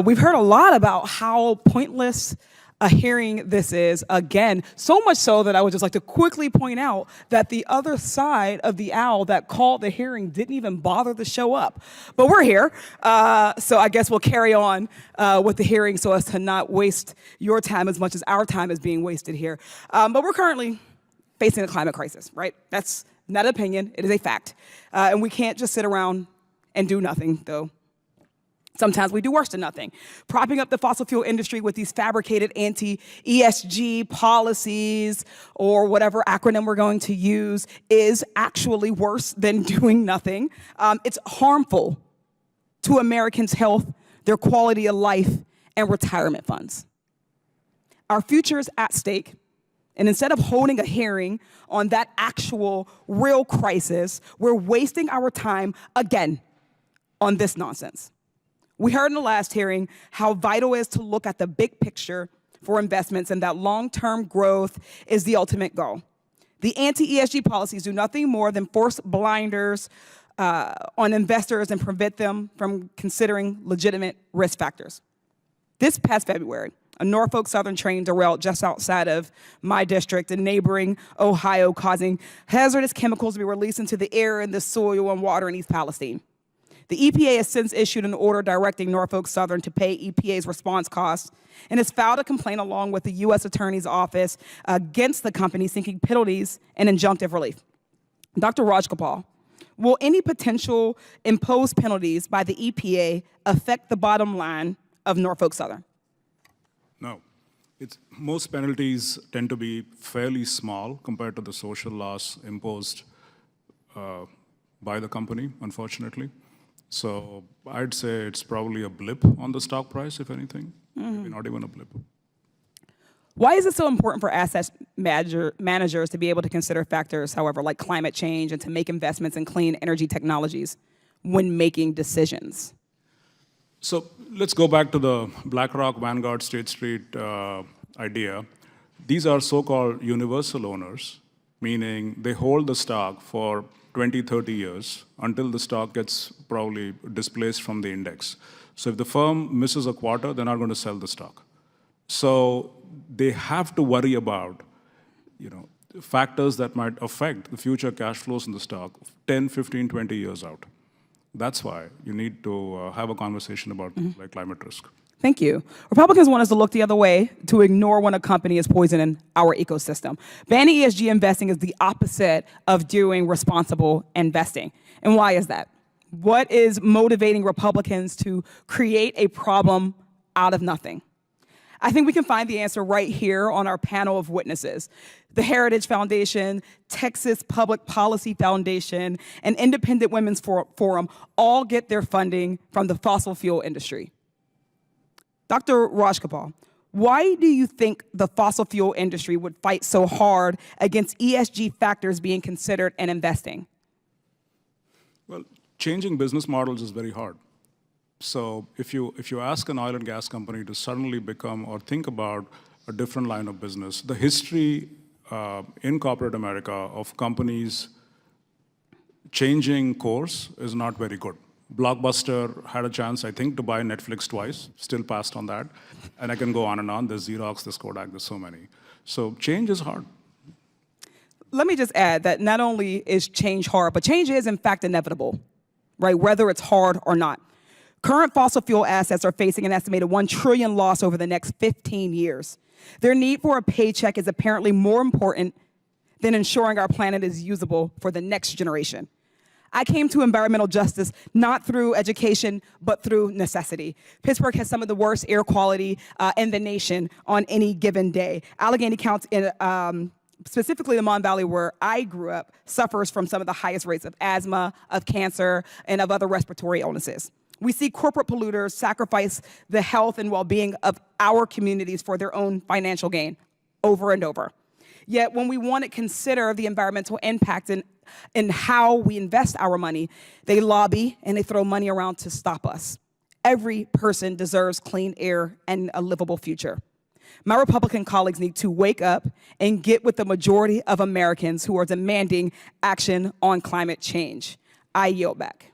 We've heard a lot about how pointless a hearing this is, again, so much so that I would just like to quickly point out that the other side of the aisle that called the hearing didn't even bother to show up. But we're here, so I guess we'll carry on with the hearing so as to not waste your time as much as our time is being wasted here. But we're currently facing a climate crisis, right? That's not an opinion, it is a fact. And we can't just sit around and do nothing, though. Sometimes we do worse than nothing. Propping up the fossil fuel industry with these fabricated anti-ESG policies or whatever acronym we're going to use is actually worse than doing nothing. It's harmful to Americans' health, their quality of life, and retirement funds. Our future is at stake, and instead of holding a hearing on that actual real crisis, we're wasting our time again on this nonsense. We heard in the last hearing how vital it is to look at the big picture for investments and that long-term growth is the ultimate goal. The anti-ESG policies do nothing more than force blinders on investors and prevent them from considering legitimate risk factors. This past February, a Norfolk Southern train derailed just outside of my district in neighboring Ohio, causing hazardous chemicals to be released into the air and the soil and water in East Palestine. The EPA has since issued an order directing Norfolk Southern to pay EPA's response costs and has filed a complaint along with the U.S. Attorney's Office against the company seeking penalties and injunctive relief. Dr. Rajgopal, will any potential imposed penalties by the EPA affect the bottom line of Norfolk Southern? No. Most penalties tend to be fairly small compared to the social loss imposed by the company, unfortunately. So I'd say it's probably a blip on the stock price, if anything, maybe not even a blip. Why is it so important for asset managers to be able to consider factors, however, like climate change and to make investments in clean energy technologies when making decisions? So let's go back to the BlackRock, Vanguard, State Street idea. These are so-called universal owners, meaning they hold the stock for 20, 30 years until the stock gets probably displaced from the index. So if the firm misses a quarter, they're not going to sell the stock. So they have to worry about, factors that might affect the future cash flows in the stock 10, 15, 20 years out. That's why you need to have a conversation about like climate risk. Thank you. Republicans want us to look the other way, to ignore when a company is poisoning our ecosystem. Banning ESG investing is the opposite of doing responsible investing. And why is that? What is motivating Republicans to create a problem out of nothing? I think we can find the answer right here on our panel of witnesses. The Heritage Foundation, Texas Public Policy Foundation, and Independent Women's Forum all get their funding from the fossil fuel industry. Dr. Rajgopal, why do you think the fossil fuel industry would fight so hard against ESG factors being considered in investing? Well, changing business models is very hard. So if you ask an oil and gas company to suddenly become or think about a different line of business, the history in corporate America of companies changing course is not very good. Blockbuster had a chance, I think, to buy Netflix twice, still passed on that. And I can go on and on. There's Xerox, there's Kodak, there's so many. So change is hard. Let me just add that not only is change hard, but change is in fact inevitable, right? Whether it's hard or not. Current fossil fuel assets are facing an estimated $1 trillion loss over the next 15 years. Their need for a paycheck is apparently more important than ensuring our planet is usable for the next generation. I came to environmental justice not through education, but through necessity. Pittsburgh has some of the worst air quality in the nation on any given day. Allegheny County, specifically the Mon Valley where I grew up, suffers from some of the highest rates of asthma, of cancer, and of other respiratory illnesses. We see corporate polluters sacrifice the health and well-being of our communities for their own financial gain over and over. Yet when we want to consider the environmental impact and how we invest our money, they lobby and they throw money around to stop us. Every person deserves clean air and a livable future. My Republican colleagues need to wake up and get with the majority of Americans who are demanding action on climate change. I yield back.